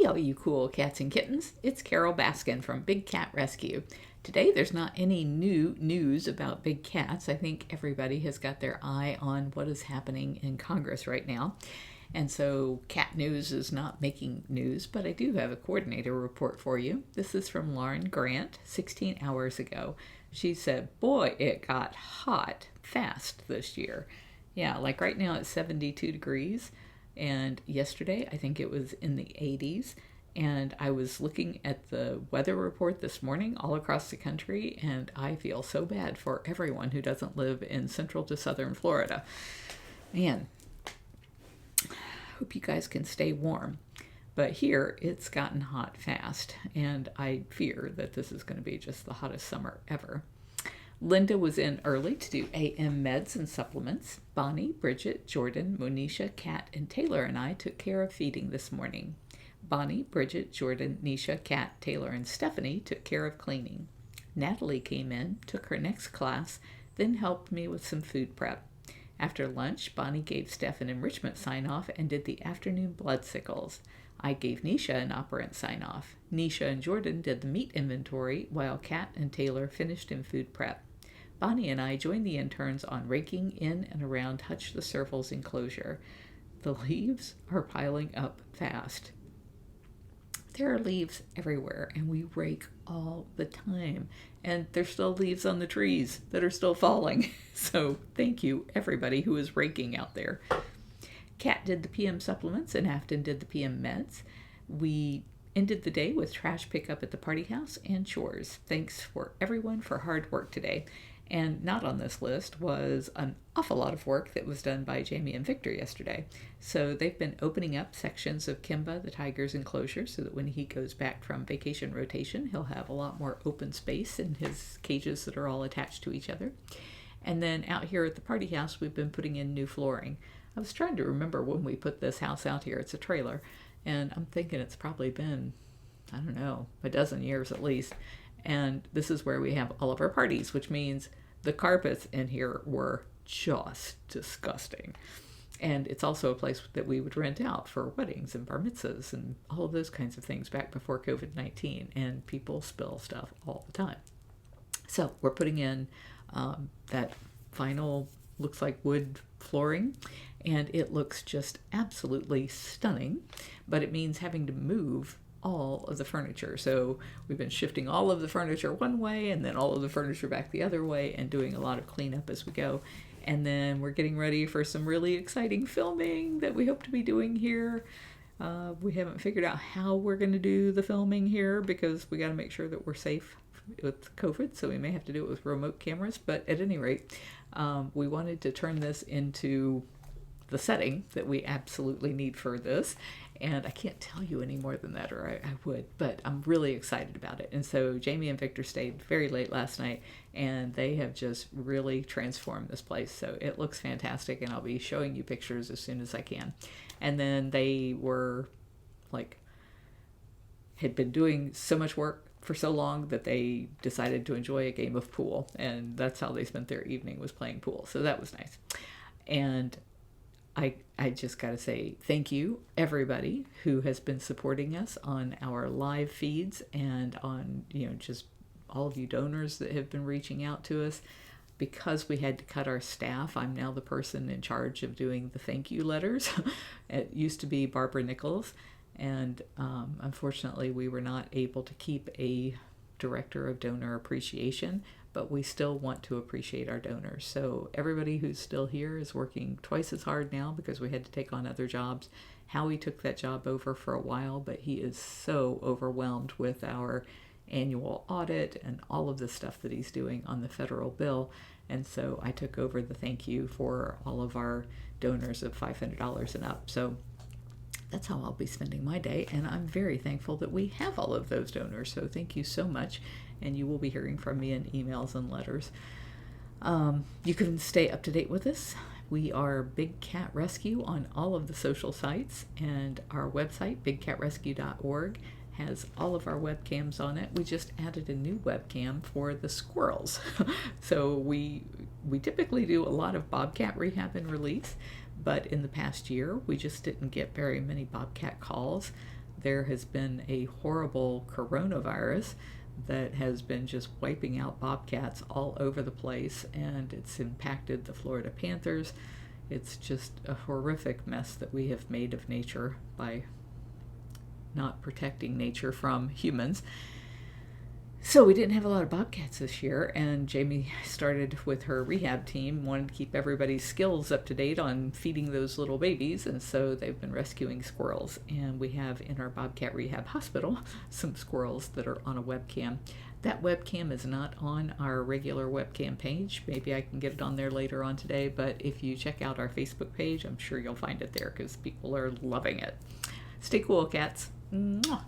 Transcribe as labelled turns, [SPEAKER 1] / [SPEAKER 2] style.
[SPEAKER 1] Hey, all you cool cats and kittens. It's Carole Baskin from Big Cat Rescue. Today, there's not any new news about big cats. I think everybody has got their eye on what is happening in Congress right now. And so, cat news is not making news, but I do have a coordinator report for you. This is from Lauren Grant, 16 hours ago. She said, boy, it got hot fast this year. Yeah, like right now it's 72 degrees. And yesterday, I think it was in the 80s. And I was looking at the weather report this morning all across the country, and I feel so bad for everyone who doesn't live in central to southern Florida. Man, hope you guys can stay warm. But here, it's gotten hot fast, and I fear that this is going to be just the hottest summer ever. Linda was in early to do AM meds and supplements. Bonnie, Bridget, Jordan, Monisha, Kat, and Taylor and I took care of feeding this morning. Bonnie, Bridget, Jordan, Nisha, Kat, Taylor, and Stephanie took care of cleaning. Natalie came in, took her next class, then helped me with some food prep. After lunch, Bonnie gave Steph an enrichment sign-off and did the afternoon blood sickles. I gave Nisha an operant sign-off. Nisha and Jordan did the meat inventory, while Kat and Taylor finished in food prep. Bonnie and I joined the interns on raking in and around Hutch the Serval's enclosure. The leaves are piling up fast. There are leaves everywhere, and we rake all the time. And there's still leaves on the trees that are still falling. So thank you, everybody who is raking out there. Kat did the PM supplements, and Afton did the PM meds. We ended the day with trash pickup at the party house and chores. Thanks for everyone for hard work today. And not on this list was an awful lot of work that was done by Jamie and Victor yesterday. So they've been opening up sections of Kimba, the tiger's enclosure, so that when he goes back from vacation rotation, he'll have a lot more open space in his cages that are all attached to each other. And then out here at the party house, we've been putting in new flooring. I was trying to remember when we put this house out here. It's a trailer. And I'm thinking it's probably been, I don't know, a dozen years at least. And this is where we have all of our parties, which means the carpets in here were just disgusting. And it's also a place that we would rent out for weddings and bar mitzvahs and all of those kinds of things back before COVID-19. And people spill stuff all the time. So we're putting in that final, looks like wood flooring. And it looks just absolutely stunning. But it means having to move all of the furniture. So we've been shifting all of the furniture one way and then all of the furniture back the other way and doing a lot of cleanup as we go. And then we're getting ready for some really exciting filming that we hope to be doing here. We haven't figured out how we're going to do the filming here because we got to make sure that we're safe with COVID, so we may have to do it with remote cameras. But at any rate, we wanted to turn this into the setting that we absolutely need for this. And I can't tell you any more than that, or I would, but I'm really excited about it. And so Jamie and Victor stayed very late last night, and they have just really transformed this place. So it looks fantastic, and I'll be showing you pictures as soon as I can. And then they were had been doing so much work for so long that they decided to enjoy a game of pool. And that's how they spent their evening, was playing pool. So that was nice. And I just got to say thank you, everybody who has been supporting us on our live feeds and on, just all of you donors that have been reaching out to us. Because we had to cut our staff, I'm now the person in charge of doing the thank you letters. It used to be Barbara Nichols, and unfortunately we were not able to keep a director of donor appreciation, but we still want to appreciate our donors. So everybody who's still here is working twice as hard now because we had to take on other jobs. Howie took that job over for a while, but he is so overwhelmed with our annual audit and all of the stuff that he's doing on the federal bill. And so I took over the thank you for all of our donors of $500 and up. So that's how I'll be spending my day, and I'm very thankful that we have all of those donors. So thank you so much, and you will be hearing from me in emails and letters. You can stay up to date with us. We are Big Cat Rescue on all of the social sites, and our website, bigcatrescue.org, has all of our webcams on it. We just added a new webcam for the squirrels. So we typically do a lot of bobcat rehab and release, but in the past year, we just didn't get very many bobcat calls. there has been a horrible coronavirus that has been just wiping out bobcats all over the place, and it's impacted the Florida panthers. It's just a horrific mess that we have made of nature by not protecting nature from humans. So we didn't have a lot of bobcats this year, and Jamie started with her rehab team, wanted to keep everybody's skills up to date on feeding those little babies, and so they've been rescuing squirrels. And we have in our Bobcat Rehab Hospital some squirrels that are on a webcam. That webcam is not on our regular webcam page. Maybe I can get it on there later on today, but if you check out our Facebook page, I'm sure you'll find it there because people are loving it. Stay cool, cats. Mwah.